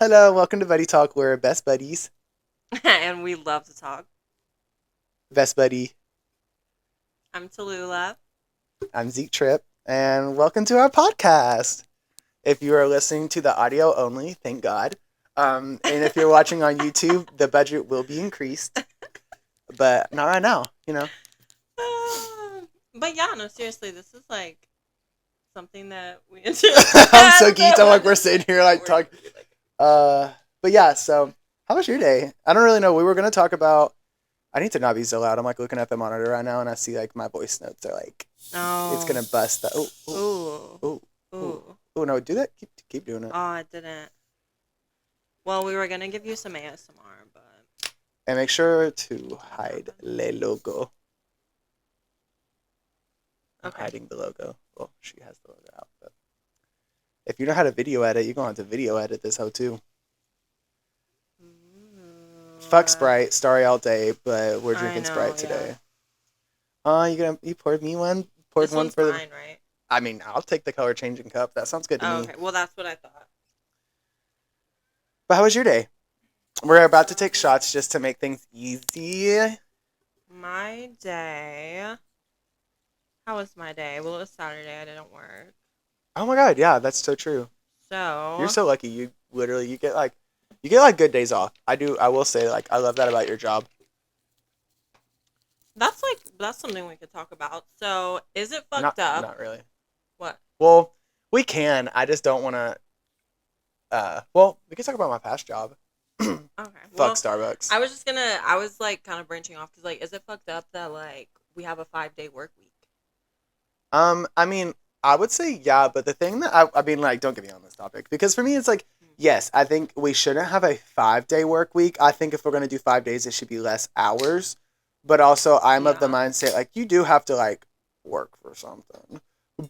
Hello, welcome to Buddy Talk. We're best buddies. And we love to talk. Best buddy, I'm Tallulah. I'm Zeaktripp, and welcome to our podcast. If you are listening to the audio only, thank God. And if you're watching on YouTube, the budget will be increased, but not right now, But yeah, no, seriously, this is like something that we enjoy. I'm so geeked. I'm like, we're sitting here like talking. But yeah, so how was your day? I don't really know. We were going to talk about, I need to not be so loud. I'm like looking at the monitor right now and I see like my voice notes are like, it's going to bust that. Oh, no, do that. Keep doing it. Oh, I didn't. Well, we were going to give you some ASMR, but. And make sure to hide le logo. I'm hiding the logo. Well, she has the logo out, but if you know how to video edit, you're going to have to video edit this hoe too. Fuck Sprite, sorry all day, but we're drinking Sprite today. You poured me one? Poured this one for fine, right? I mean, I'll take the color changing cup. That sounds good to me. Okay, well that's what I thought. But how was your day? We're about to take shots just to make things easy. My day. How was my day? Well, it was Saturday. I didn't work. Oh my god, yeah, that's so true. So you're so lucky. You get like good days off. I will say, like, I love that about your job. That's something we could talk about. So is it fucked up? Not really. What? Well, we can. I just don't want to. Well, we can talk about my past job. Okay. Fuck Starbucks. I was like kind of branching off because like, is it fucked up that like we have a 5-day work week? I mean, I would say yeah, but the thing that I mean, like, don't get me on this topic because for me, it's like, yes, I think we shouldn't have a 5-day work week. I think if we're gonna do 5 days, it should be less hours. But also, I'm of the mindset like you do have to like work for something.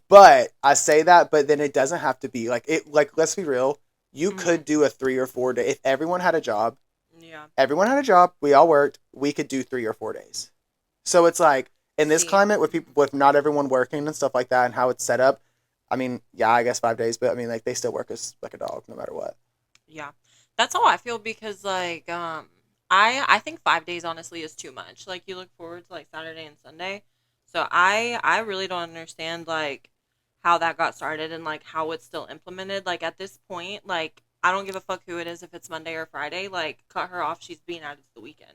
But I say that, but then it doesn't have to be like it. Like, let's be real. You could do a 3 or 4 day if everyone had a job. Yeah. Everyone had a job. We all worked. We could do 3 or 4 days. So it's like in this climate with not everyone working and stuff like that and how it's set up. I mean, yeah, I guess 5 days, but I mean, like they still work as like a dog no matter what. Yeah, that's how I feel because like I think 5 days honestly is too much. Like you look forward to like Saturday and Sunday, so I really don't understand like how that got started and like how it's still implemented. Like at this point, like I don't give a fuck who it is if it's Monday or Friday. Like cut her off. She's being added to the weekend.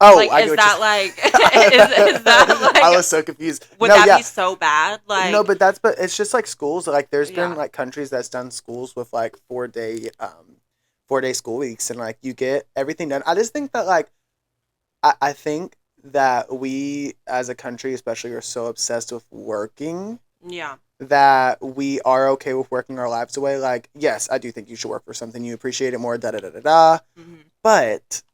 Oh, like, is that like is that like? I was so confused. Would that be so bad? Like no, but it's just like schools. Like there's been like countries that's done schools with like 4-day school weeks and like you get everything done. I just think that like I think that we as a country especially are so obsessed with working. Yeah. That we are okay with working our lives away. Like, yes, I do think you should work for something you appreciate it more. Da da da da da. But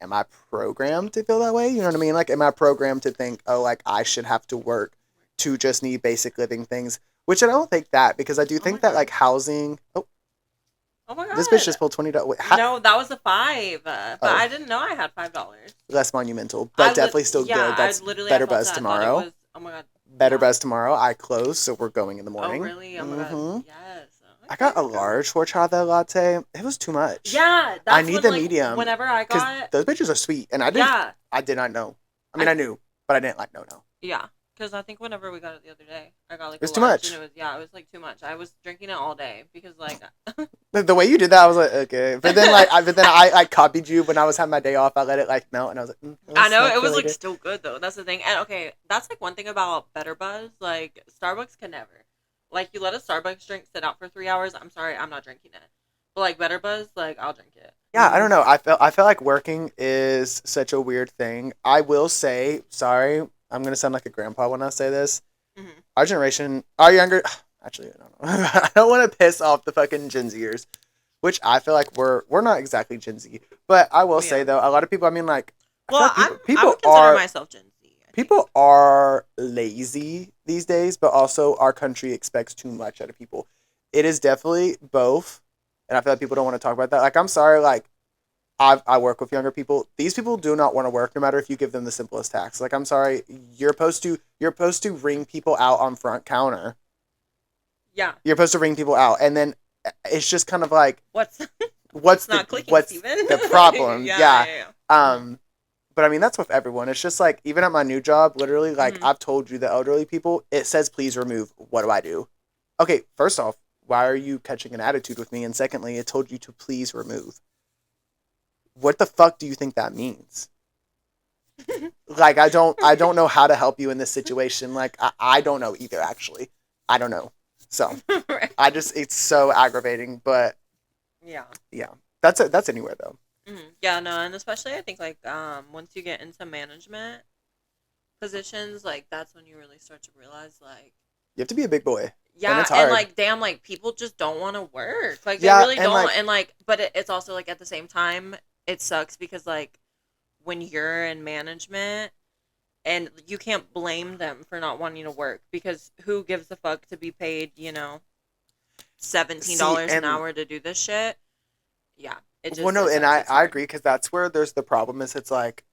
am I programmed to feel that way? You know what I mean? Like, am I programmed to think, oh, like, I should have to work to just need basic living things? Which I don't think that, because I do think that, like, housing... Oh my God. This bitch just pulled $20. Wait, no, that was a $5. But I didn't know I had $5. Less monumental, but definitely still good. That's Better Buzz tomorrow. Oh, my God. Better Buzz tomorrow. I close, so we're going in the morning. Oh, really? Oh, my God. Yes. I got a large horchata latte. It was too much. Yeah, I need the medium. Whenever I got those bitches are sweet, and I did not know. I mean, I knew, but I didn't like no. Yeah, because I think whenever we got it the other day, I got like it was too much. And it was like too much. I was drinking it all day because like the way you did that, I was like, okay. But then I copied you when I was having my day off. I let it like melt, and I was like, I know it was like still good though. That's the thing. And okay, that's like one thing about Better Buzz. Like Starbucks can never. Like, you let a Starbucks drink sit out for 3 hours. I'm sorry, I'm not drinking it. But, like, Better Buzz, like, I'll drink it. Yeah, I don't know. I feel like working is such a weird thing. I will say, sorry, I'm going to sound like a grandpa when I say this. Our generation, our younger... Actually, I don't know. I don't want to piss off the fucking Gen Zers, which I feel like we're not exactly Gen Z. But I will say, though, a lot of people, I mean, like... Well, I would consider myself Gen Z. People are lazy these days, but also our country expects too much out of people. It is definitely both, and I feel like people don't want to talk about that. Like, I'm sorry, like, I work with younger people. These people do not want to work, no matter if you give them the simplest tasks. Like, I'm sorry, you're supposed to ring people out on front counter. Yeah. You're supposed to ring people out, and then it's just kind of like, What's what's not clicking, what's Steven? the problem? Yeah. But I mean, that's with everyone. It's just like, even at my new job, literally, like, I've told you, the elderly people, it says please remove. What do I do? Okay, first off, why are you catching an attitude with me? And secondly, it told you to please remove. What the fuck do you think that means? Like, I don't know how to help you in this situation. Like, I don't know either, actually. I don't know. So, Right. it's so aggravating, but Yeah. yeah. That's anywhere, though. Yeah, no, and especially I think, like, once you get into management positions, like, that's when you really start to realize, like, You have to be a big boy. And yeah, it's hard. like, damn, like, people just don't want to work. Like, they Yeah, really and, don't. like- And, like, but it's also, like, at the same time, it sucks because, like, when you're in management, and you can't blame them for not wanting to work, because who gives a fuck to be paid, $17 an hour to do this shit? Yeah. It just, Well, no, it and sucks. It's I hard. agree, because that's where there's the problem is, it's like,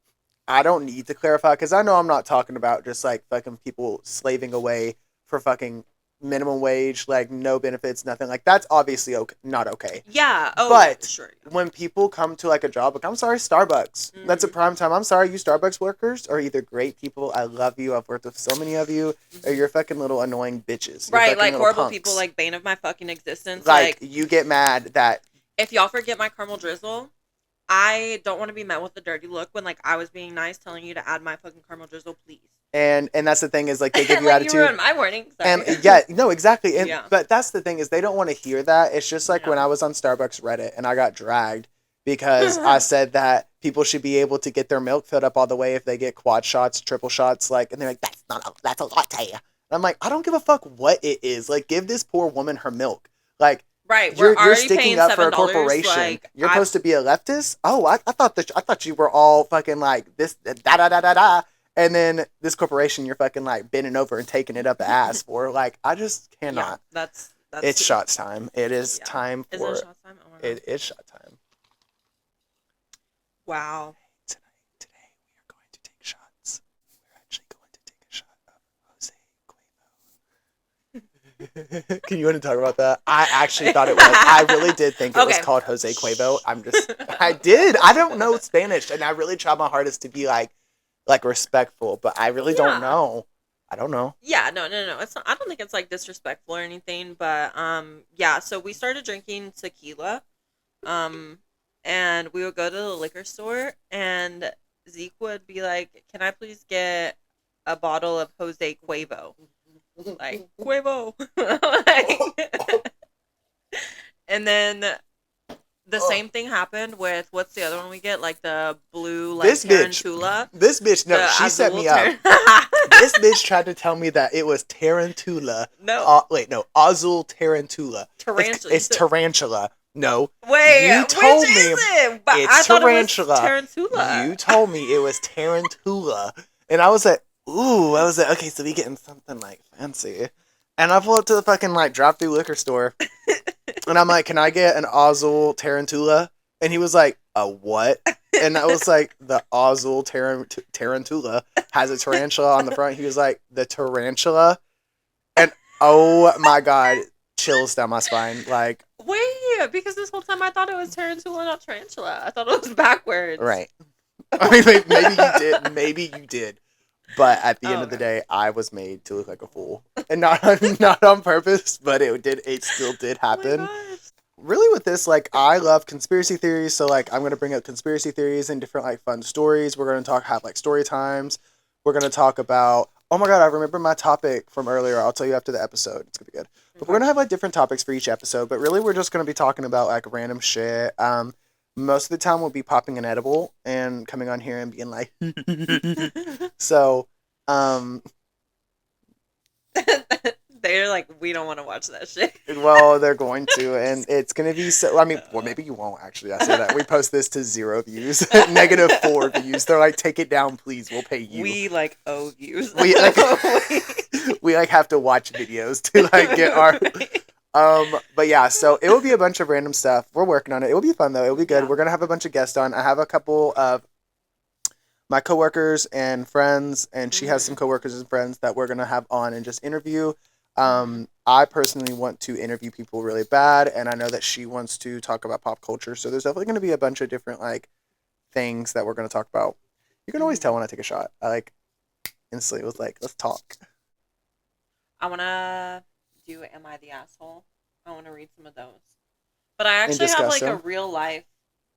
I don't need to clarify, because I know I'm not talking about just like fucking people slaving away for fucking minimum wage, like no benefits, nothing. Like, that's obviously not okay. Yeah. Oh, But sure. when people come to like a job, like, I'm sorry, Starbucks. That's a prime time. I'm sorry, you Starbucks workers are either great people. I love you. I've worked with so many of you. Or you're fucking little annoying bitches. You're Right, like horrible punks. people, like bane of my fucking existence. Like, you get mad that if y'all forget my caramel drizzle, I don't want to be met with a dirty look when, like, I was being nice, telling you to add my fucking caramel drizzle, please. And that's the thing, is like, they give you like, attitude. You ruined my morning. Sorry. And yeah, no, exactly. And Yeah. But that's the thing, is they don't want to hear that. It's just like when I was on Starbucks Reddit and I got dragged because I said that people should be able to get their milk filled up all the way if they get quad shots, triple shots, like, and they're like, that's a latte. And I'm like, I don't give a fuck what it is. Like, give this poor woman her milk. Like, right, you're sticking up for a corporation. Like, you're supposed to be a leftist. Oh, I thought you were all fucking like this da da da da da. And then this corporation, you're fucking like bending over and taking it up the ass for. Like, I just cannot. Yeah, that's it's shots time. It is time for. Is it shots time? Oh my God. It's shot time. Wow. Today we are going to take shots. We're actually going to take a shot of Jose Cuervo. Can you want to talk about that? I actually thought it was. I really did think it was called Jose Cuervo. I did. I don't know Spanish, and I really tried my hardest to be like respectful, but I really don't know. I don't know. Yeah, no. It's not, I don't think it's like disrespectful or anything, but yeah. So we started drinking tequila, and we would go to the liquor store, and Zeke would be like, "Can I please get a bottle of Jose Cuervo?" Like, Cuervo. And then the same thing happened with, what's the other one we get? Like the blue, like, Tarantula. This bitch, no, she set me up. This bitch tried to tell me that it was Tarantula. No. Wait, no, Azul Tarantula. Tarantula. It's Tarantula. No. Wait, you told which me is it? But it's I thought Tarantula. It was Tarantula. You told me it was Tarantula. And I was like, ooh, I was like, okay, so we getting something like fancy. And I pull up to the fucking like drive-through liquor store. And I'm like, can I get an Azul Tarantula? And he was like, a what? And I was like, the Azul Tarantula has a tarantula on the front. He was like, the tarantula? And oh my God, chills down my spine. Like, wait, because this whole time I thought it was Tarantula, not Tarantula. I thought it was backwards. Right. I mean, maybe you did. Maybe you did. But at the end of the day, I was made to look like a fool, and not on purpose, but it still did happen. Oh, really, with this, like, I love conspiracy theories, so like I'm gonna bring up conspiracy theories and different like fun stories. We're gonna have like story times. We're gonna talk about. Oh my God, I remember my topic from earlier. I'll tell you after the episode. It's gonna be good. But we're gonna have like different topics for each episode. But really, we're just gonna be talking about like random shit. Most of the time we'll be popping an edible and coming on here and being like, so, they're like, we don't want to watch that shit. Well, they're going to, and it's going to be so, I mean, well, maybe you won't actually. I say that. We post this to 0 views, -4 views. They're like, take it down, please. We'll pay you. We like owe views. We like, we like have to watch videos to like get our, but yeah, so it will be a bunch of random stuff. We're working on it. It will be fun though. It will be good. Yeah. We're going to have a bunch of guests on. I have a couple of my coworkers and friends, and she has some coworkers and friends that we're going to have on and just interview. Mm-hmm. I personally want to interview people really bad, and I know that she wants to talk about pop culture. So there's definitely going to be a bunch of different like things that we're going to talk about. You can always Mm-hmm. tell when I take a shot. I like instantly was like, let's talk. I wanna do Am I the Asshole? I wanna read some of those. But I And actually have discuss like a them. real life,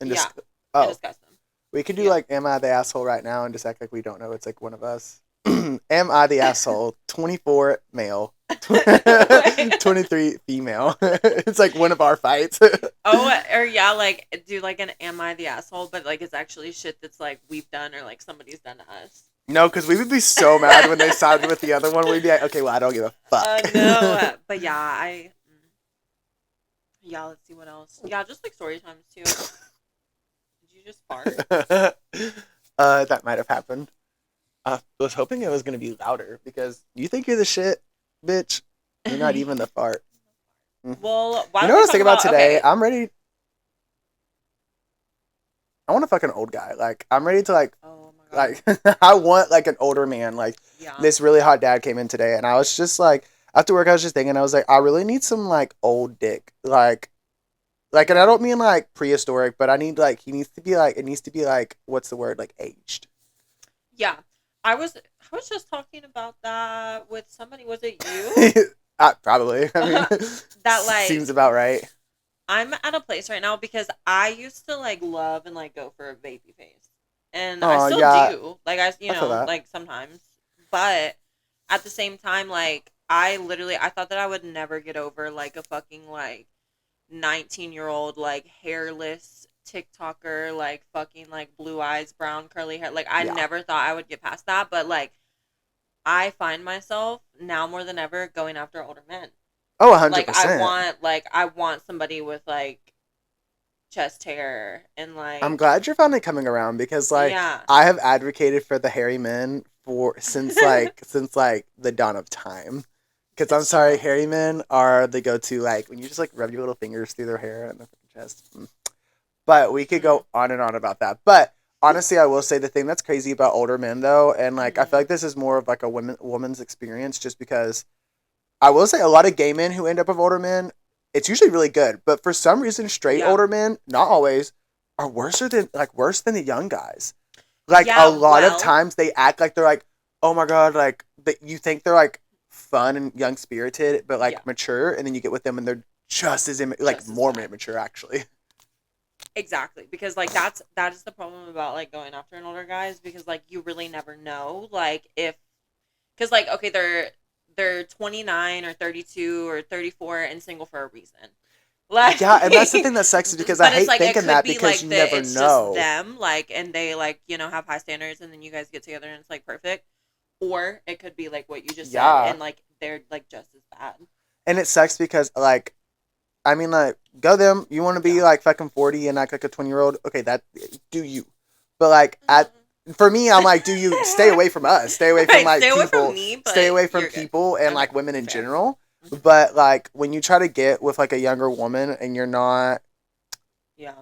And yeah, and oh, discuss them. we could do Yeah. like, am I the asshole right now and just act like we don't know it's like one of us. Am I the asshole? 24 male, Wait. 23 female. It's like one of our fights. Oh, or yeah, like do like an Am I the Asshole, but like it's actually shit that's like we've done or like somebody's done to us. No, because we would be so mad when they sided with the other one. We'd be like, okay, well, I don't give a fuck. No, but yeah, yeah. Let's see what else. Yeah, just like story times too. Did you just fart? That might have happened. I was hoping it was going to be louder because you think you're the shit, bitch. You're not even the fart. Mm. Well, why You know don't what I we was talk thinking about about today? okay? I'm ready. I want to fuck an old guy. Like, I'm ready to Oh my god. I want like an older man. Like, Yeah. this really hot dad came in today, and I was just like, after work, I was just thinking, I was like, I really need some like old dick. Like, and I Yeah. don't mean like prehistoric, but I need like he needs to be like it needs to be like what's the word like aged. Yeah. I was just talking about that with somebody. Was it you? Probably. I mean, That seems like about right. I'm at a place right now because I used to like love and like go for a baby face. And I Oh still yeah, do. Like I feel that. like sometimes. But at the same time like I thought that I would never get over like a fucking like 19-year-old like hairless TikToker like fucking like blue eyes, brown curly hair. Like I Yeah. never thought I would get past that, but like I find myself now more than ever going after older men. Oh, 100%. Like I want somebody with like chest hair and I'm like glad you're finally coming around because like yeah. I have advocated for the hairy men for since like the dawn of time. Because I'm It's sorry, true. hairy men are the go-to like when you just like rub your little fingers through their hair and their chest. But we could Mhm. go on and on about that. But honestly, I will say the thing that's crazy about older men though, and like I feel Mhm. like this is more of like a woman's experience, just because I will say a lot of gay men who end up with older men, it's usually really good. But for some reason, straight Yeah. older men, not always, are worse than the young guys. Like a Yeah, lot of well, times they act like they're like, oh my god, like that you think they're like fun and young spirited, but yeah, like mature, and then you get with them and they're just as like just as more bad. immature actually. Exactly, because like that is the problem about like going after an older guy is because like you really never know like if because like okay they're 29 or 32 or 34 and single for a reason. Like, Yeah, and that's the thing that sucks is because I but it's hate like it thinking could that be because like you that never it's just know. them, like, and they like have high standards, and then you guys get together and it's like perfect, or it could be like what you just said, Yeah, and like they're like just as bad. and it sucks because like I mean, like, go them. You want to be Yeah. like fucking 40 and act like a 20-year-old? Okay, that do you. But like at Mm. for me, I'm like, do you stay away from us? Stay away from Right, like stay away from people. me, Stay but away from you're good. people and Okay, like women in fair. general. Mhm. But like when you try to get with like a younger woman and you're not Yeah.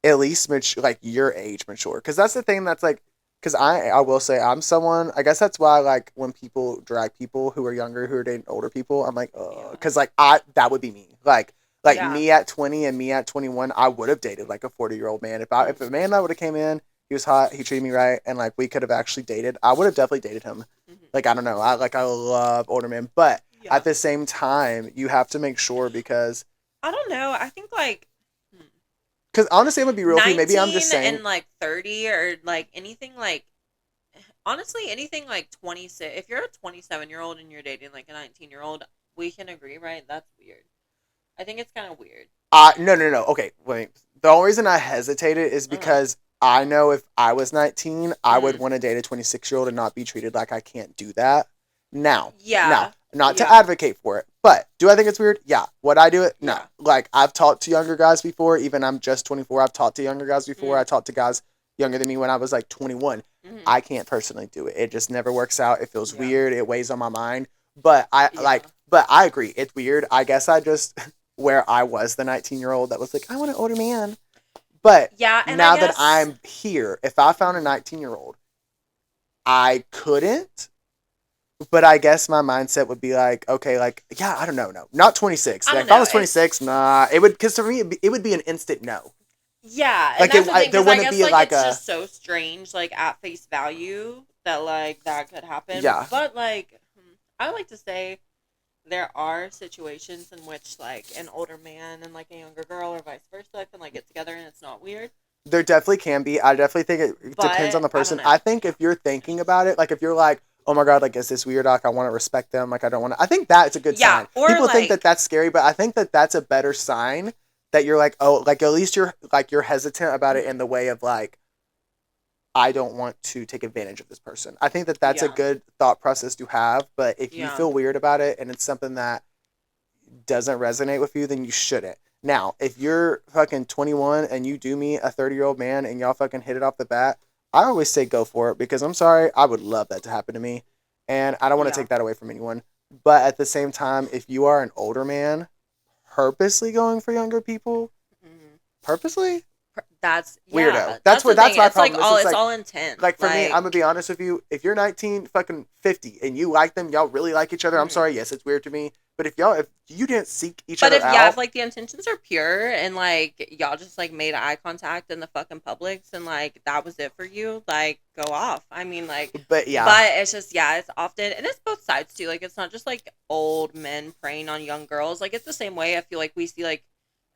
at least mature, like your age mature, because that's the thing that's like, because I will say I'm someone. I guess that's why like when people drag people who are younger who are dating older people, I'm like, Yeah. because like I that would be me. Like Yeah. me at 20 and me at 21, I would have dated like a 40-year-old man. If a Mhm. man that would have came in, he was hot, he treated me right, and like we could have actually dated, I would have definitely dated him. Mhm. Like I don't know, I love older men, but Yeah. at the same time, you have to make sure I don't know. I think like hmm, because honestly, I'm gonna be real with you. Maybe I'm just 19 saying, and like 30 or like anything like honestly anything like 26. If you're a 27-year-old and you're dating like a 19-year-old, we can agree, right? That's weird. I think it's kind of weird. no. Okay, wait. The only reason I hesitated is Uh-huh. because I know if I was 19, I would Mm. want to date a 26-year-old and not be treated like I can't do that. Now, Yeah. not to Yeah. advocate for it, but do I think it's weird? Yeah. Would I do it? No. Yeah. Like, I've talked to younger guys before. Even I'm just 24. I've talked to younger guys before. I Mm. talked to guys younger than me when I was like 21. Mhm. I can't personally do it. It just never works out. It feels Yeah. weird. It weighs on my mind. Yeah. But I agree. It's weird. I guess I just, where I was the 19-year-old that was like, I want an older man. But Yeah, and I now that guess I'm here, if I found a mhm. 19-year-old, I couldn't. But I guess my mindset would be like, okay, like, yeah, I don't know, no, not 26. I Like, don't if I know. was 26, nah, it would, because for me, it would be an instant no. Yeah, and Like, that's the thing, there because I wouldn't guess be like like it's a, just so strange, like at face value, that like that could happen. yeah, But like, I like to say there are situations in which like an older man and like a younger girl or vice versa can like get together and it's not weird. there definitely can be. I definitely think it depends on But the I don't person. know. I think if you're thinking about it, like, if you're like, oh my God, like, is this weird? Like, I want to respect them. Like, I don't want to, I think that's a good Yeah, sign. or People think that like that's scary, but I think that that's a better sign that you're like, oh, like, at least you're, like, you're hesitant about it in mhm, the way of like, I don't want to take advantage of this person. I think that that's a yeah, good thought process to have. But if you yeah, feel weird about it and it's something that doesn't resonate with you, then you shouldn't. Now, if you're fucking 21 and you do meet a 30-year-old man and y'all fucking hit it off the bat, I always say go for it because I'm sorry, I would love that to happen to me. And I don't want to yeah. take that away from anyone. But at the same time, if you are an older man purposely going for younger people, Mhm. purposely, That's weirdo. yeah. That's the That's thing. my It's problem. like Is all it's it's like, all intent. for me, I'm gonna be honest with you. If you're 19, fucking 50, and you like them, y'all really like each other. I'm Mhm. sorry, yes, it's weird to me. But if you didn't seek each But other if yeah, if out, like the intentions are pure and like y'all just like made eye contact in the fucking Publix and like that was it for you, like go off. I mean like, but yeah, but it's just yeah, it's often and it's both sides too. Like it's not just like old men preying on young girls. Like it's the same way I feel like we see like,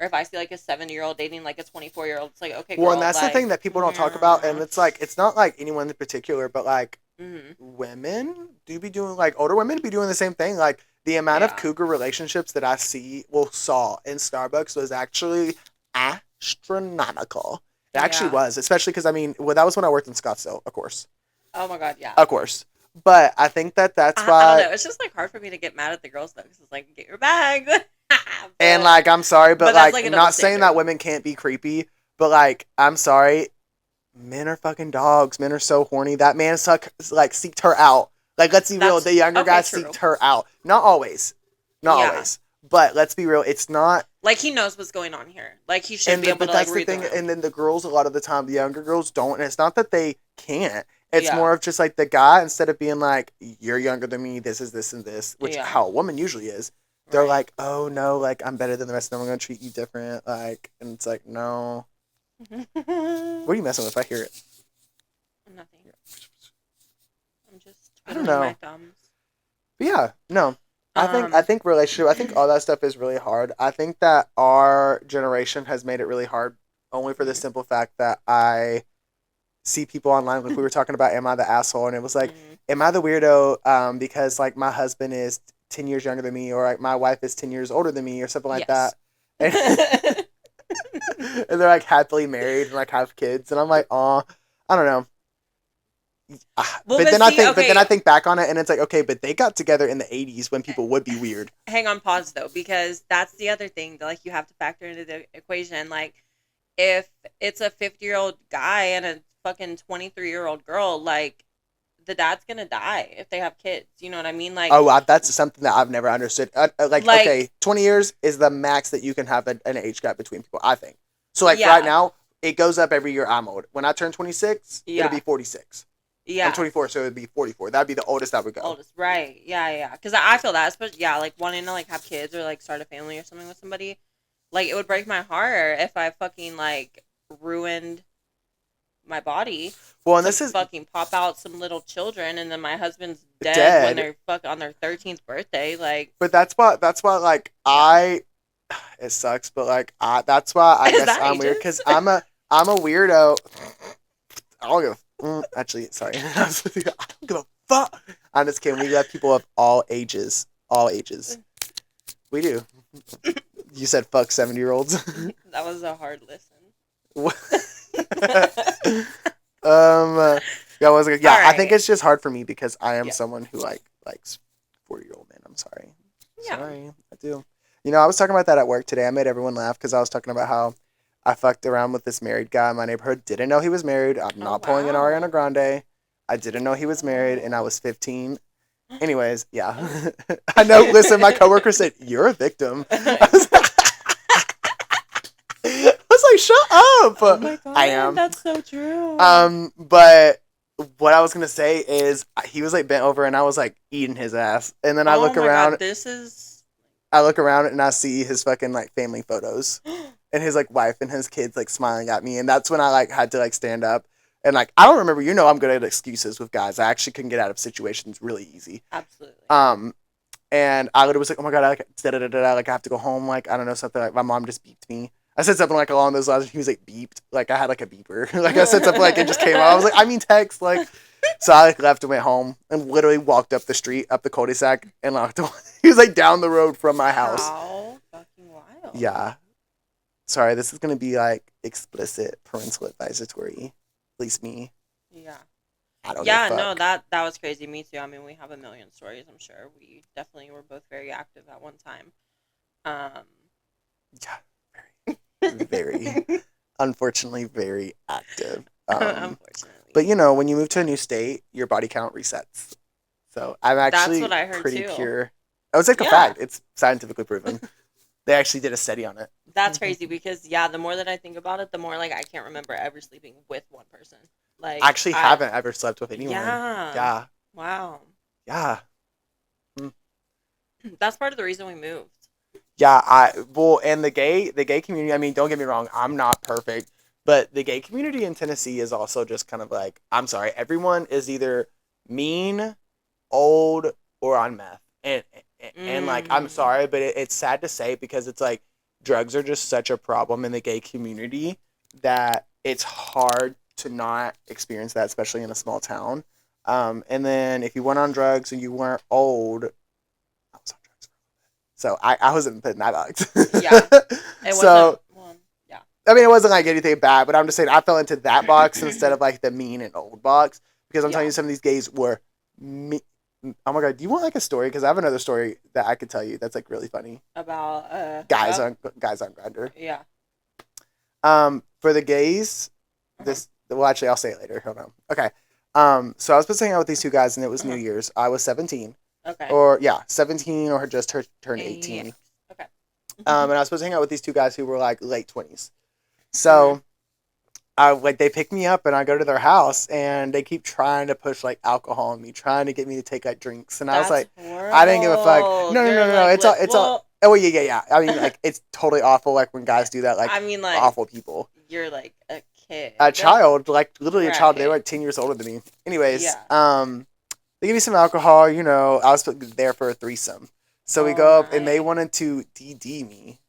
or if I see like a 70-year-old dating like a 24-year-old, it's like okay, well, and girl, that's the thing like that people don't talk about, and yeah, it's like it's not like anyone in particular, but like mm-hmm, women do be doing like older women be doing the same thing. Like the amount of yeah, cougar relationships that I saw in Starbucks was actually astronomical. It actually yeah. was, especially because I mean, well, that was when I worked in Scottsdale, Oh my god, yeah. of course. But I think that that's I don't why. know. It's just like hard for me to get mad at the girls though, because it's like get your bag. And but like, I'm sorry, but that's like, like a I'm double not saying that standard. women can't be creepy, but like, I'm sorry, men are fucking dogs. Men are so horny. That man seeked her out. Like, let's be real. That's The younger okay. guy True. seeked her out. Not always, not Yeah. always. But let's be real. It's not. Like he knows what's going on here. Like he should be able But to like that's the read the thing. room. And then the girls, a lot of the time, the younger girls don't. And it's not that they can't. It's Yeah. more of just like the guy, instead of being like, you're younger than me, this is this and this, which Yeah. how a woman usually is. They're Right. like, oh no, like I'm better than the rest of them. I'm gonna treat you different. Like, and it's like, no. What are you messing with? I hear it. Nothing. I'm just I don't twiddling my know. thumbs. But yeah, no. I Um. think relationship. I think all that stuff is really hard. I think that our generation has made it really hard, only for the Mhm. simple fact that I see people online. Like we were talking about, am I the asshole? And it was like, Mhm. am I the weirdo? Because like my husband is 10 years younger than me, or like my wife is 10 years older than me, or something like that. Yes. And, and they're like happily married and like have kids, and I'm like, oh, I don't know. Well, But but then I see, think, okay, back on it, and it's like, okay, but they got together in the '80s when people would be weird. hang on, pause though, because that's the other thing that like you have to factor into the equation. Like, if it's a 50-year-old guy and a fucking 23-year-old girl, like the dad's gonna die if they have kids. You know what I mean? Oh, that's something that I've never understood. Like, okay, Like 20 years is the max that you can have an age gap between people, I think. So, like, right yeah, now, it goes up every year I'm old. When I turn 26, it'll be yeah, 46. I'm yeah. 24, so it'd be 44. That'd be the oldest I would go. Oldest, right? Yeah, yeah. Because I feel that, especially yeah, like wanting to like have kids or like start a family or something with somebody. Like it would break my heart if I fucking like ruined my body Well, and to this is fucking pop out some little children and then my husband's dead when dead, they're fuck on their 13th birthday. Like, but that's why, like, yeah. it sucks, but, like, that's why I Is guess that I'm weird, ages? because I'm a weirdo. I don't give actually, sorry. I don't give a fuck. I'm just kidding. We let people of all ages. All ages. We do. You said fuck 70-year-olds. That was a hard listen. Yeah, All I think right. it's just hard for me because I am Yeah. someone who likes 40-year-old men. I'm sorry. Yeah. Sorry. I do. You know, I was talking about that at work today. I made everyone laugh because I was talking about how I fucked around with this married guy in my neighborhood. Didn't know he was married. I'm Oh not pulling an Ariana wow. Grande. I didn't know he was married, and I was 15. Anyways, Oh. yeah. I know. Listen, my coworker said, "You're a victim." I was like, "Shut Oh up." my I god, am. that's so true. But what I was gonna say is he was like bent over and I was like eating his ass, and then Oh my god, this is. I look around and I see his fucking like family photos and his like wife and his kids like smiling at me, and that's when I like had to like stand up and like I don't remember. I'm good at excuses with guys. I actually can get out of situations really easy. Absolutely. And I literally was like, oh my god, I like like I have to go home. Like I don't know, something like my mom just beeped me. I said something like along those lines. And he was like beeped. Like I had like a beeper. Like I said something like it just came out. I was like, I mean text. Like so I like left and went home and literally walked up the street, up the cul-de-sac, and locked the. He was like down the road from my house. How fucking wild. Yeah. Sorry, this is gonna be like explicit parental advisory. At least me. Yeah. I don't Yeah, give a no, fuck. that was crazy. Me too. I mean, we have a million stories, I'm sure. We definitely were both very active at one time. Yeah, very, unfortunately, very active. Unfortunately. But when you move to a new state, your body count resets. So I'm That's actually what I heard pretty too. pure. I was like a Yeah. fact. It's scientifically proven. They actually did a study on it. That's crazy because yeah, the more that I think about it, the more like I can't remember ever sleeping with one person. Like I actually haven't ever slept with anyone. Yeah. Yeah. Wow. Yeah. That's part of the reason we moved. Yeah, and the gay community, I mean, don't get me wrong, I'm not perfect, but the gay community in Tennessee is also just kind of like, I'm sorry, everyone is either mean, old, or on meth. And like, I'm sorry, but it's sad to say because it's like drugs are just such a problem in the gay community that it's hard to not experience that, especially in a small town. And then if you went on drugs and you weren't old, I was on drugs. So I wasn't put in that box. Yeah. It So, wasn't yeah. I mean, it wasn't like anything bad, but I'm just saying I fell into that box instead of like the mean and old box because I'm telling you, some of these gays were me. Oh my god, do you want like a story? Because I have another story that I could tell you that's like really funny. About guys on Grindr. Yeah. For the gays, this well actually I'll say it later. Hold on. Okay. So I was supposed to hang out with these two guys and it was New Year's. I was 17. Okay. Or yeah, 17 or just turned 18. Yeah. Okay. And I was supposed to hang out with these two guys who were like late 20s. So they pick me up and I go to their house and they keep trying to push like alcohol on me, trying to get me to take like drinks. And I was like, horrible. I didn't give a fuck. No. Like, It's all. Oh yeah. I mean, like it's totally awful. Like when guys do that, like I mean, like awful people. You're like a kid, a child, like literally a child. They were Right. like 10 years older than me. Anyways, Yeah. they give me some alcohol. I was there for a threesome, so we go up and they nice. wanted to DD me,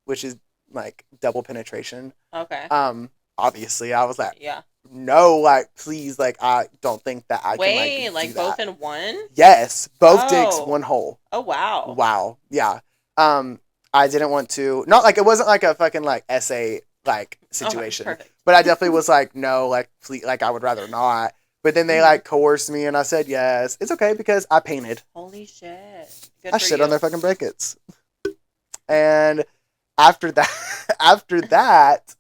which is like double penetration. Okay. Obviously, I was like, Yeah. no, like please, like I don't think that I Wait, can like do both that. in one? Yes, both dicks, Oh. one hole. Oh wow. Wow, yeah. I didn't want to. Not like it wasn't like a fucking like essay like situation, Okay, perfect. but I definitely was like, no, like please, like I would rather not. But then they like coerced me, and I said yes. It's okay because I painted. Holy shit. Good I for shit you. on their fucking brackets. And after that, after that,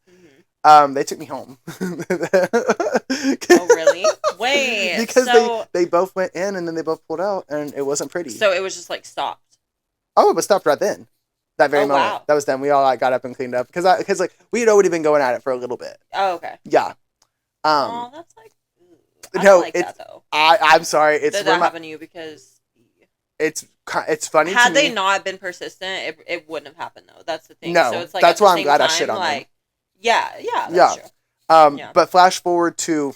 they took me home. Oh really? Wait. Because so they both went in and then they both pulled out, and it wasn't pretty. so it was just like stopped. Oh, it was stopped right then. That very Oh, moment. wow. That was done. We all like got up and cleaned up because like we had already been going at it for a little bit. Oh okay. Yeah. Oh, that's like. I no, don't like it's that though. I'm sorry. It's Did that happen to you because it's funny. had to they me. not been persistent, it wouldn't have happened though. That's the thing. No, So it's like that's at the why I'm same glad I time, shit on them. like, yeah, that's Yeah. true. Yeah. But flash forward to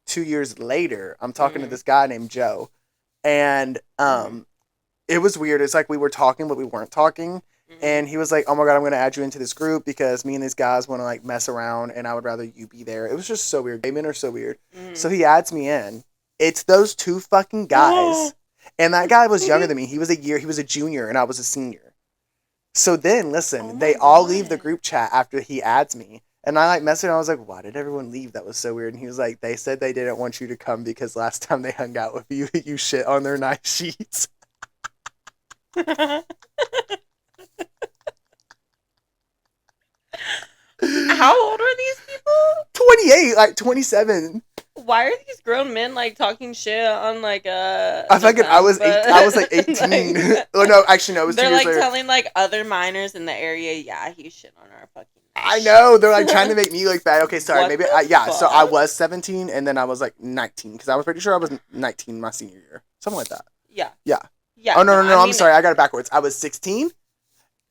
2 years later. I'm talking to this guy named Joe, and it was weird. It's like we were talking, but we weren't talking. And he was like, "Oh my god, I'm gonna add you into this group because me and these guys want to like mess around, and I would rather you be there." It was just so weird. Gay men are so weird. So he adds me in. It's those two fucking guys, and that guy was younger than me. He was a junior, and I was a senior. So then, listen, they all leave the group chat after he adds me, and I like messaged him. I was like, "Why did everyone leave? That was so weird." And he was like, "They said they didn't want you to come because last time they hung out with you, you shit on their night sheets." How old are these people? 28, like 27. why are these grown men like talking shit on like I was I was like 18. like, Oh no, actually no, it was 2 they're years like later. telling like other minors in the area, yeah, he's shit on our fucking nice I know, they're like sheets. trying to make me look bad. Okay, sorry, What maybe the yeah. So I fuck? was 17, and then I was like 19 because I was pretty sure I was 19 my senior year, something like that. Yeah. Yeah. Yeah. Oh no, I I'm mean, sorry, I got it backwards. I was 16,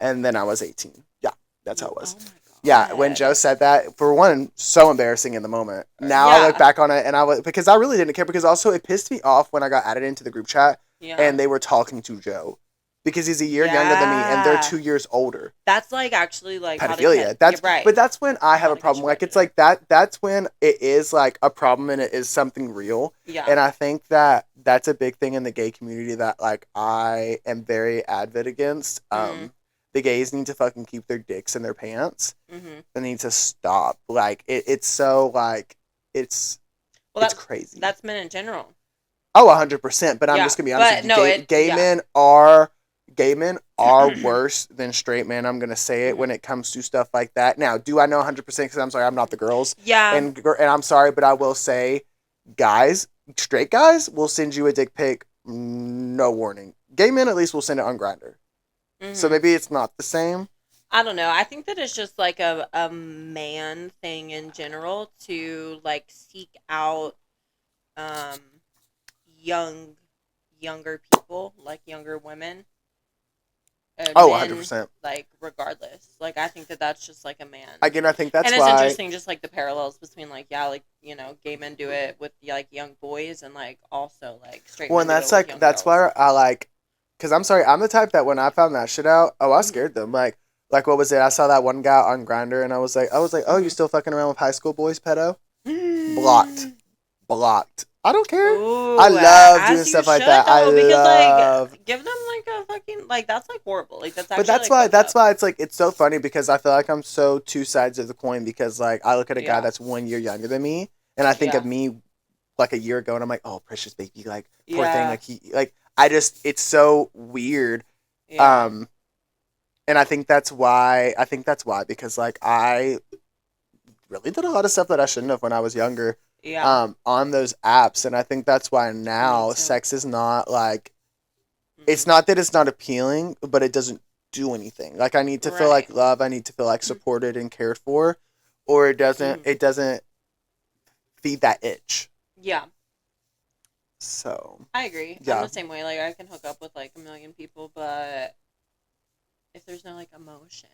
and then I was 18. Yeah, that's how it was. Oh my god. Yeah, when Joe said that, for one, so embarrassing in the moment. Now I Yeah. look back on it, and I was because I really didn't care. Because also it pissed me off when I got added into the group chat, Yeah. and they were talking to Joe, because he's a year younger than me, and they're 2 years older. That's like actually like Pedophilia. That's right. But that's when I have How a to problem. catch Like it's predator. like that. That's when it is like a problem, and it is something real. Yeah. And I think that that's a big thing in the gay community that like I am very advocate against. The gays need to fucking keep their dicks in their pants. They need to stop. Like it's so like it's crazy. That's men in general. Oh, 100%. But I'm Yeah, just gonna be honest but with you. no, Gay yeah. men are worse than straight men. I'm gonna say it when it comes to stuff like that. Now, do I know 100%? Because I'm sorry, I'm not the girls. Yeah. And I'm sorry, but I will say, guys, straight guys will send you a dick pic, no warning. Gay men at least will send it on Grindr. So maybe it's not the same. I don't know. I think that it's just like a man thing in general to like seek out younger people, like younger women. Oh, men, 100%. Like regardless, like I think that that's just like a man. Again, I think that's and it's why interesting, just like the parallels between like like gay men do it with like young boys and like also like straight. Well, men and do that's it with like young that's girls. why I like, because I'm sorry, I'm the type that when I found that shit out, I was scared them. Like what was it? I saw that one guy on Grindr, and I was like, oh, you still fucking around with high school boys, pedo? Blocked. I don't care. Ooh, I love doing as stuff you like should, that. I though, because love. like give them like a fucking like that's like horrible. Like that's But actually that's like, fucked up. why it's like it's so funny because I feel like I'm so two sides of the coin because like I look at a guy Yeah. that's 1 year younger than me, and I think Yeah. of me like a year ago, and I'm like, oh, precious baby, like poor thing, Yeah. like he like I just it's so weird. Yeah. And I think that's why because like I really did a lot of stuff that I shouldn't have when I was younger. Yeah. On those apps, and I think that's why now Me too. sex is not like Mm-hmm. it's not that it's not appealing, but it doesn't do anything. Like I need to feel like Right. love, I need to feel like supported and cared for, or it doesn't feed that itch. Yeah. So I agree. yeah. I'm the same way. Like I can hook up with like a million people, but if there's no like emotion,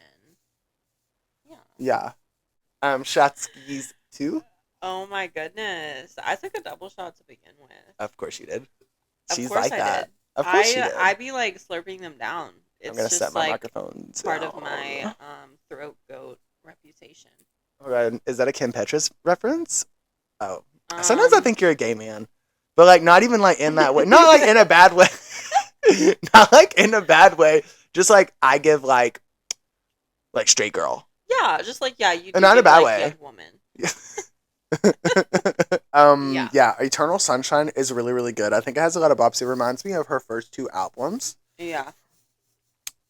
Yeah. Shot skis too? Oh my goodness! I took a double shot to begin with. Of course you did. Of She's course like I that. did. Of course she did. I be like slurping them down. It's I'm gonna just set my like microphone part down. of my throat goat reputation. Oh God, is that a Kim Petras reference? Oh. Sometimes I think you're a gay man. But like not even like in that way. Not like in a bad way. Not like in a bad way. Just like I give like straight girl. Yeah, just like you. And not in a bad like, way. Young woman. Yeah, Eternal Sunshine is really, really good. I think it has a lot of bops. It reminds me of her first 2 albums. Yeah.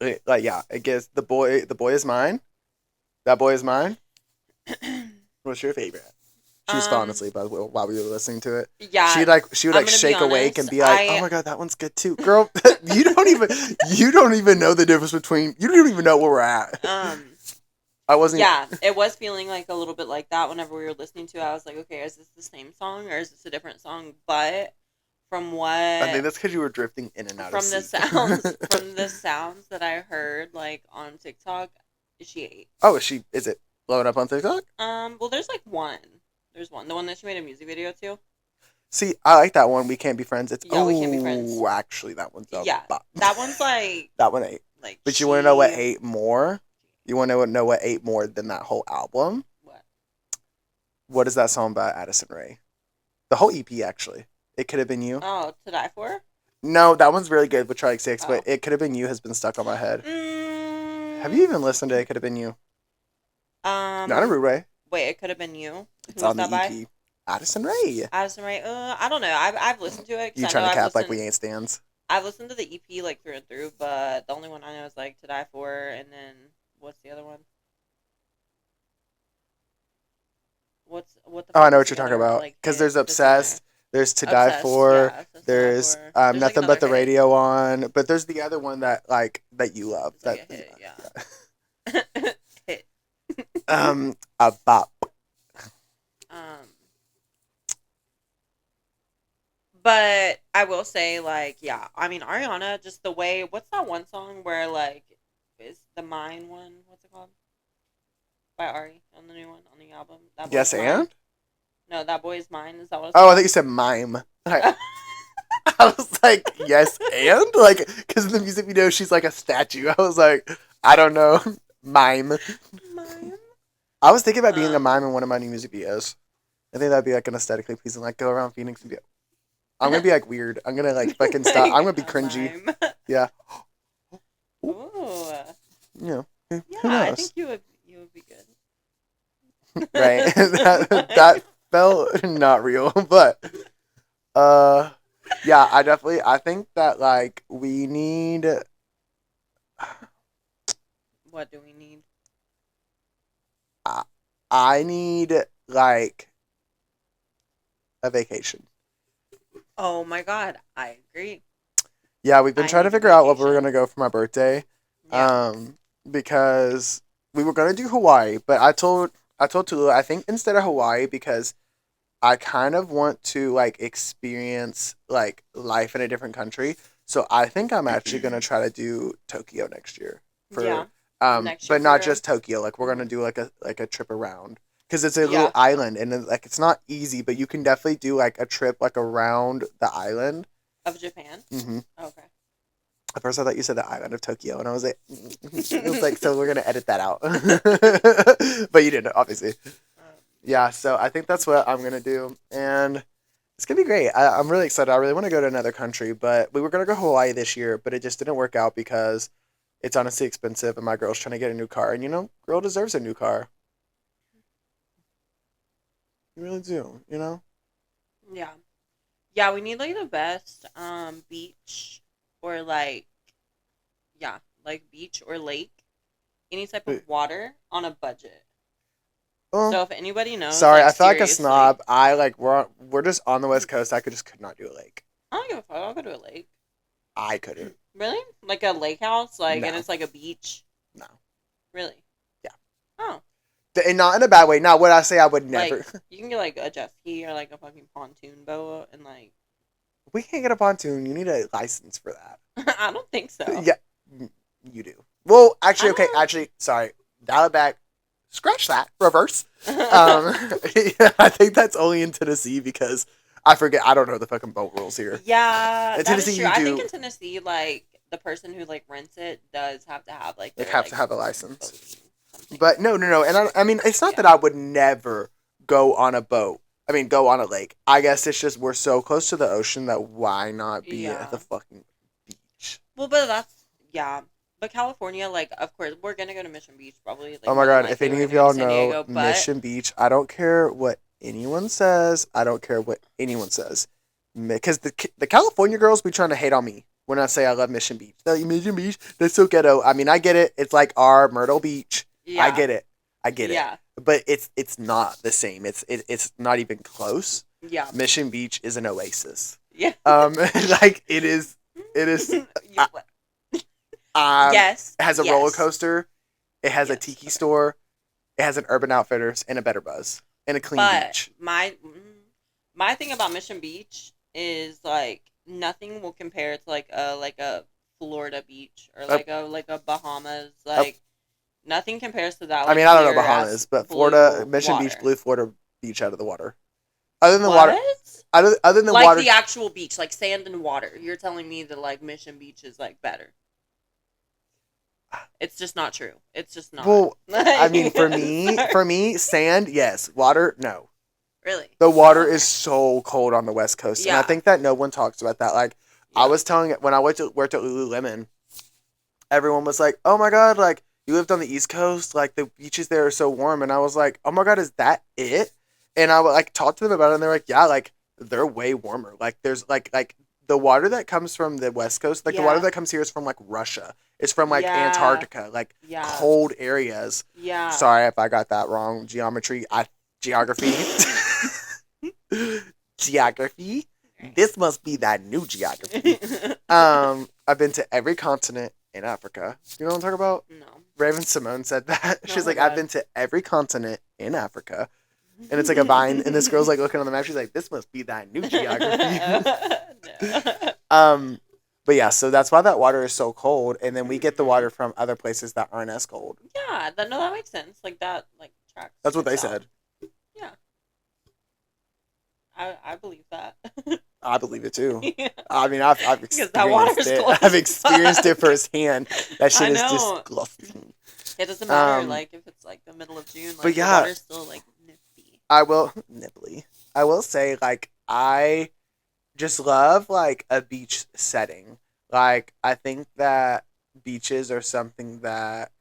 It gives the boy is mine. That boy is mine. What's your favorite? She was falling asleep while we were listening to it. Yeah. She would like shake awake and be like, "Oh my God, that one's good too." Girl, you don't even know the difference between. You don't even know where we're at. I wasn't. Yeah, it was feeling like a little bit like that whenever we were listening to it. I was like, okay, is this the same song or is this a different song? But from what I think that's because you were drifting in and out from of the sync. from the sounds that I heard like on TikTok, she ate. Oh, is it blowing up on TikTok? Well, there's like one. There's one. The one that she made a music video to. See, I like that one. We Can't Be Friends. We Can't be friends. Actually, that one's up. Yeah, that one's like that one ate. Like, but you want to know what ate more? You want to know what ate more than that whole album? What? What is that song by Addison Rae? The whole EP, actually. It Could Have Been You. Oh, To Die For? No, that one's really good with Charlie 6, but It Could Have Been You has been stuck on my head. Have you even listened to It Could Have Been You? Not in a rude way. Wait, It Could Have Been You? It's on the EP. By? Addison Rae. Addison Rae. I don't know. I've listened to it. You trying to cap like we ain't stands? I've listened to the EP like through and through, but the only one I know is like To Die For, and then what's the other one? What the Oh, I know what What's you're the talking other about. like Because there's hit that's in there? Obsessed. There's To Die Obsessed, For. yeah, Obsessed to Die There's For. There's like Nothing another But the hit. Radio On. But there's the other one that you love. It's like That a hit, yeah. yeah. Hit. A bop. Um, but I will say, like, yeah, I mean, Ariana, just the way, what's that one song where, like, is the Mine one? What's it called? By Ari on the new one, on the album. That Boy's Yes, Mine. and? No, That Boy's Mine. Is that what it's Oh, I called? think you said mime. I was like, yes, and? Like, because in the music video, she's like a statue. I was like, I don't know. Mime. Mime? I was thinking about being a mime Um, in one of my new music videos. I think that'd be like an aesthetically pleasing, like go around Phoenix and be. I'm gonna be like weird. I'm gonna like fucking stop. I'm like gonna be a cringy. mime. Yeah. Ooh. You know. Yeah, Who I think knows? you would be good. Right. That felt not real, but uh, yeah. I think that like we need. What do we need? I need like a vacation. Oh my god, I agree. Yeah, we've been I trying to need a figure out what we were vacation. gonna go for my birthday. Yeah. Because we were gonna do Hawaii, but I told Tula I think instead of Hawaii because I kind of want to like experience like life in a different country. So I think I'm actually gonna try to do Tokyo next year Yeah. for Next year but for not real. just Tokyo. Like we're gonna Mhm. do like a trip around because it's a little Yeah. island and like it's not easy, but you can definitely do like a trip like around the island. Of Japan? Mm-hmm. Okay. At first, I thought you said the island of Tokyo, and I was like, it was like, so we're gonna edit that out, but you didn't, obviously. Yeah, so I think that's what I'm gonna do, and it's gonna be great. I'm really excited. I really want to go to another country, but we were gonna go Hawaii this year, but it just didn't work out because it's honestly expensive, and my girl's trying to get a new car, and girl deserves a new car. You really do, you know. Yeah. Yeah, we need like the best beach or like yeah, like beach or lake. Any type of But, water on a budget. well, So if anybody knows, sorry, like I feel like a seriously, snob. I like we're just on the West Coast. I could not do a lake. I don't give a fuck. I'll go to a lake. I couldn't. Really? Like a lake house? Like, and No, it's like a beach? no. Really? Yeah. Oh. And not in a bad way. Not what I say I would Like, never. you can get like a jet ski or like a fucking pontoon boat and like. We can't get a pontoon. You need a license for that. I don't think so. Yeah, you do. Well, I actually, okay. don't. Actually, sorry. Dial it back. Scratch that. Reverse. Yeah, I think that's only in Tennessee because I forget. I don't know the fucking boat rules here. Yeah, In that is Tennessee, true. you I think do in Tennessee, like the person who like rents it does have to have like like their have like to have a license. boating something. But no, no, no. And I mean, it's not Yeah. that I would never go on a boat. I mean, go on a lake. I guess it's just we're so close to the ocean that why not be at the Yeah. fucking beach? Well, but that's yeah. But California, like, of course, we're gonna go to Mission Beach probably. Oh Like, my more than god, if likely, we're any of gonna go to y'all San know Diego. But Mission Beach, I don't care what anyone says. I don't care what anyone says. Because the California girls be trying to hate on me when I say I love Mission Beach. They're like, Mission Beach, that's so ghetto. I mean, I get it. It's like our Myrtle Beach. I yeah, get it. I get it. yeah, But it's not the same. It's not even close. yeah, Mission Beach is an oasis. yeah. Like it is. It is. You- yes, It has a roller yes, coaster. It has a yes. tiki Okay. store. It has an Urban Outfitters and a Better Buzz and a clean But beach. my thing about Mission Beach is like nothing will compare to like a Florida beach or like a Bahamas like nothing compares to that. I Like mean, I don't know clear Bahamas, as but blue Florida, Mission Beach water. blew Florida Beach out of the water. Other than the What? water, other than the Like water, the actual beach, like sand and water. You're telling me that like Mission Beach is like better. It's just not true. It's just not. well, I mean, Sorry. for me, sand, yes. Water, no. Really? The water Okay. is so cold on the West Coast, and I Yeah. think that no one talks about that. Like, I Yeah. was telling when I worked at Lululemon, everyone was like, "Oh my god, like you lived on the East Coast, like the beaches there are so warm," and I was like, "Oh my god, is that it?" And I would like talk to them about it, and they're like, "Yeah, like they're way warmer. Like there's like the water that comes from the West Coast, like the water Yeah. that comes here is from like Russia. It's from like Yeah. Antarctica, like Yeah. cold areas." Yeah. Sorry if I got that wrong. Geography. Geography. This must be that new geography. I've been to every continent in Africa. You know what I'm talking about? No. Raven Simone said that. No, She's like, God. I've been to every continent in Africa. And it's like a vine, and this girl's like looking on the map. She's like, this must be that new geography. No. But yeah, so that's why that water is so cold, and then we get the water from other places that aren't as cold. Yeah, that makes sense. Like that, like tracks. That's what they itself. said. Yeah. I believe that. I believe it too. Yeah. I mean, I've Because that water's experienced it. cold I've as experienced it fuck. firsthand. That shit I is know. disgusting. It doesn't matter, Um, like if it's like the middle of June, like but the yeah. water's still like nifty. I will nibbly. I will say, like, I just love like a beach setting. Like, I think that beaches are something that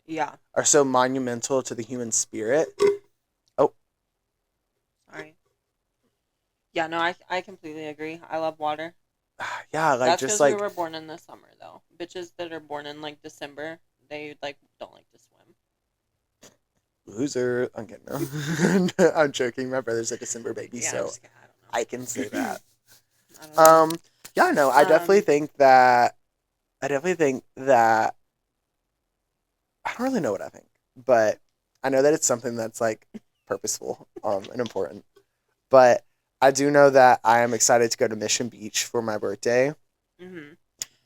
Yeah. are so monumental to the human spirit. Sorry. Yeah, no, I completely agree. I love water. Yeah, like That's just because like we were born in the summer, though. Bitches that are born in like December, they like don't like to swim. loser. I'm kidding. No. I'm joking. My brother's a December baby, Yeah, so I don't know. I can say that. I don't know. Yeah, no, I definitely think that. I definitely think that. I don't really know what I think, but I know that it's something that's like purposeful, and important. But I do know that I am excited to go to Mission Beach for my birthday. Mhm.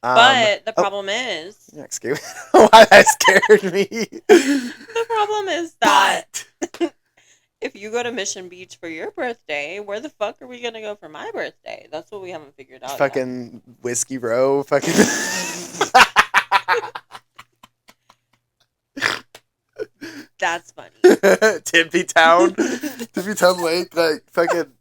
Um, But the oh, problem is, yeah, excuse me. Why that scared me. the problem is that But if you go to Mission Beach for your birthday, where the fuck are we gonna go for my birthday? That's what we haven't figured out yet. fucking Whiskey Row, fucking. That's funny. Tippy Town Lake, like fucking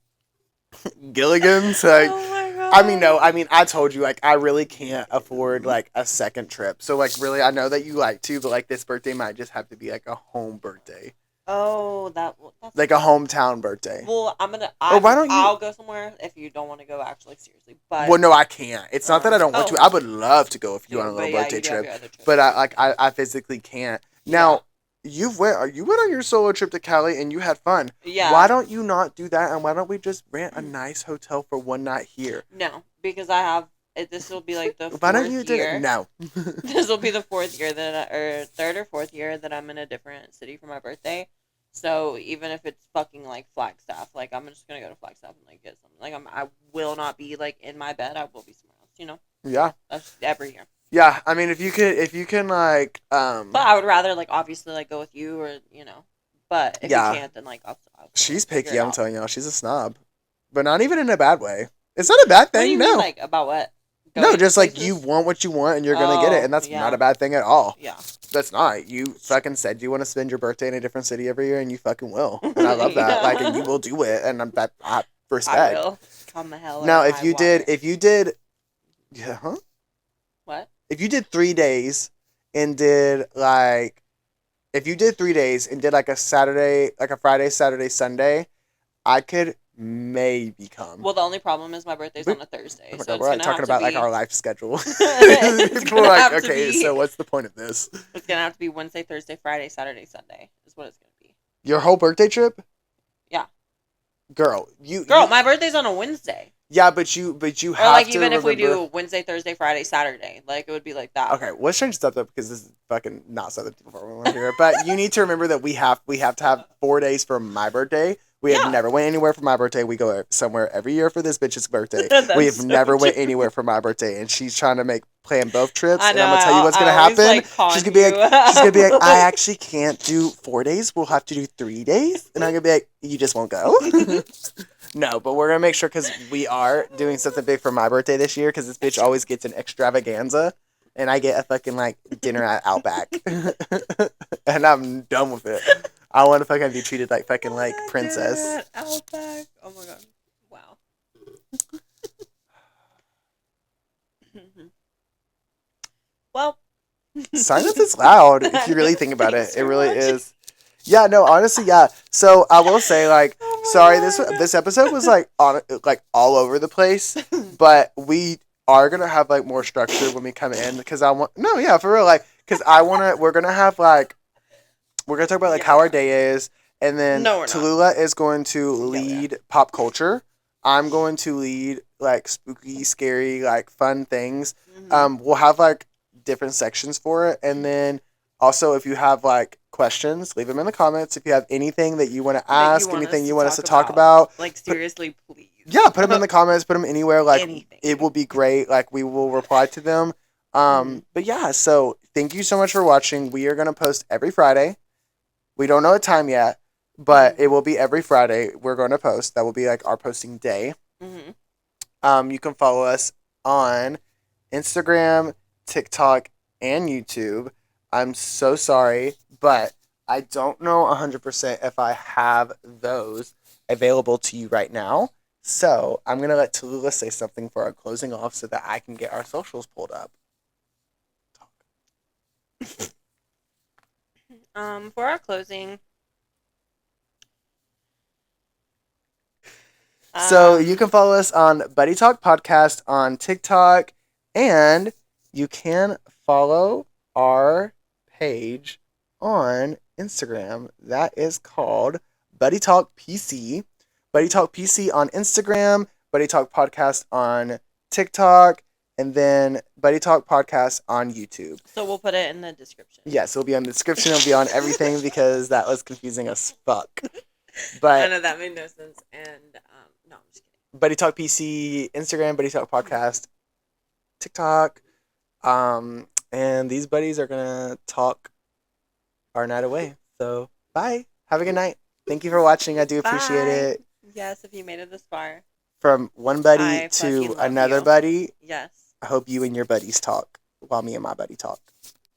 Gilligan's, like. Oh my god. I mean, no, I mean, I told you, like, I really can't afford, like, a second trip. So, like, really, I know that you like to, but, like, this birthday might just have to be, like, a home birthday. Oh, that's Like, a hometown birthday. well. why don't you- I'll go somewhere if you don't want to go. Actually, seriously, but Well, no, I can't. It's not that I don't want to. oh. I would love to go if you Dude, want a but little yeah, birthday you do have trip. your other trips. But, I physically can't. Now, you went on your solo trip to Cali and you had fun. Yeah. Why don't you not do that? And why don't we just rent a nice hotel for one night here? No, because I have. This will be like the Why don't you fourth do year. it? No. This will be the fourth year or third or fourth year that I'm in a different city for my birthday. So even if it's fucking like Flagstaff, like I'm just gonna go to Flagstaff and like get something. Like I will not be like in my bed. I will be somewhere else. You know. Yeah. That's every year. Yeah, I mean, if you can, like, But I would rather like obviously like go with you or you know. But if Yeah. you can't, then like I'll she's figure picky. it I'm out. telling y'all, she's a snob, but not even in a bad way. It's not a bad What do thing. you No, mean, like about what? no, Going just like places? you want what you want and you're gonna get it, and that's yeah. not a bad thing at all. Yeah. That's not. You fucking said you want to spend your birthday in a different city every year, and you fucking will, and I love that. Yeah. Like, and you will do it, and I I respect. will. Come the hell. Now, out of if high you water. did, yeah, huh? What? If you did 3 days and did like, if you did 3 days and did like a Saturday, like a Friday, Saturday, Sunday, I could maybe come. Well, the only problem is my birthday's Wait. on a Thursday, Oh my so God, it's we're gonna like have talking to about be. like our life schedule. It's We're gonna like, have to okay, be- so what's the point of this? It's gonna have to be Wednesday, Thursday, Friday, Saturday, Sunday. Is what it's gonna be. Your whole birthday trip? Yeah. Girl, Girl, my birthday's on a Wednesday. yeah, but you Or have like to even if we remember- do Wednesday, Thursday, Friday, Saturday, like it would be like that. Okay, let's change stuff up because this is fucking not something people want to hear. But you need to remember that we have to have 4 days for my birthday. We have Yeah. never went anywhere for my birthday. We go somewhere every year for this bitch's birthday. That's We have so never went true. anywhere for my birthday, and she's trying to plan both trips. I And know. I'm gonna tell you what's gonna I always, happen. like, con She's gonna be you. like, I actually can't do 4 days. We'll have to do 3 days, and I'm gonna be like, you just won't go. No, but we're gonna make sure because we are doing something big for my birthday this year. Because this bitch always gets an extravaganza, and I get a fucking like dinner at Outback, and I'm done with it. I want to fucking be treated like fucking like princess. Dinner at Outback. Oh my god! Wow. Well, Silence is loud if you really think about it. Thanks It for really watching. is. Yeah, no, honestly, yeah. So I will say, like, Oh my sorry, God. this episode was like all over the place, but we are gonna have like more structure when we come in because for real, like, because we're gonna have like we're gonna talk about like how our day is, And then No, we're not. Tallulah is going to Yeah, we are. lead pop culture. I'm going to lead like spooky, scary, like fun things. Mhm. We'll have like different sections for it, and then also if you have like questions, leave them in the comments. If you have anything that you want to That you ask, want anything us you to want us to talk talk about. about, Like, put, seriously, please. yeah, put them in the comments. Put them anywhere. Like Anything. it will be great. Like we will reply to them. Mhm. But yeah, so thank you so much for watching. We are gonna post every Friday. We don't know a time yet, but it Mhm. will be every Friday. We're going to post. That will be like our posting day. Mhm. You can follow us on Instagram, TikTok, and YouTube. I'm so sorry, but I don't know 100% if I have those available to you right now. So I'm going to let Tallulah say something for our closing off so that I can get our socials pulled up. For our closing, So you can follow us on Buddy Talk Podcast on TikTok, and you can follow our page on Instagram. That is called Buddy Talk PC. Buddy Talk PC on Instagram, Buddy Talk Podcast on TikTok, and then Buddy Talk Podcast on YouTube. so we'll put it in the description. Yes, it'll be on the description. It'll be on everything because that was confusing as fuck. I But know that made no sense, and no, I'm just kidding. Buddy Talk PC, Instagram, Buddy Talk Podcast, TikTok. And these buddies are gonna talk our night away. So bye. Have a good night. Thank you for watching. I do appreciate Bye. it. Yes, if you made it this far. From one buddy I to fucking love another you. buddy. Yes. I hope you and your buddies talk while me and my buddy talk.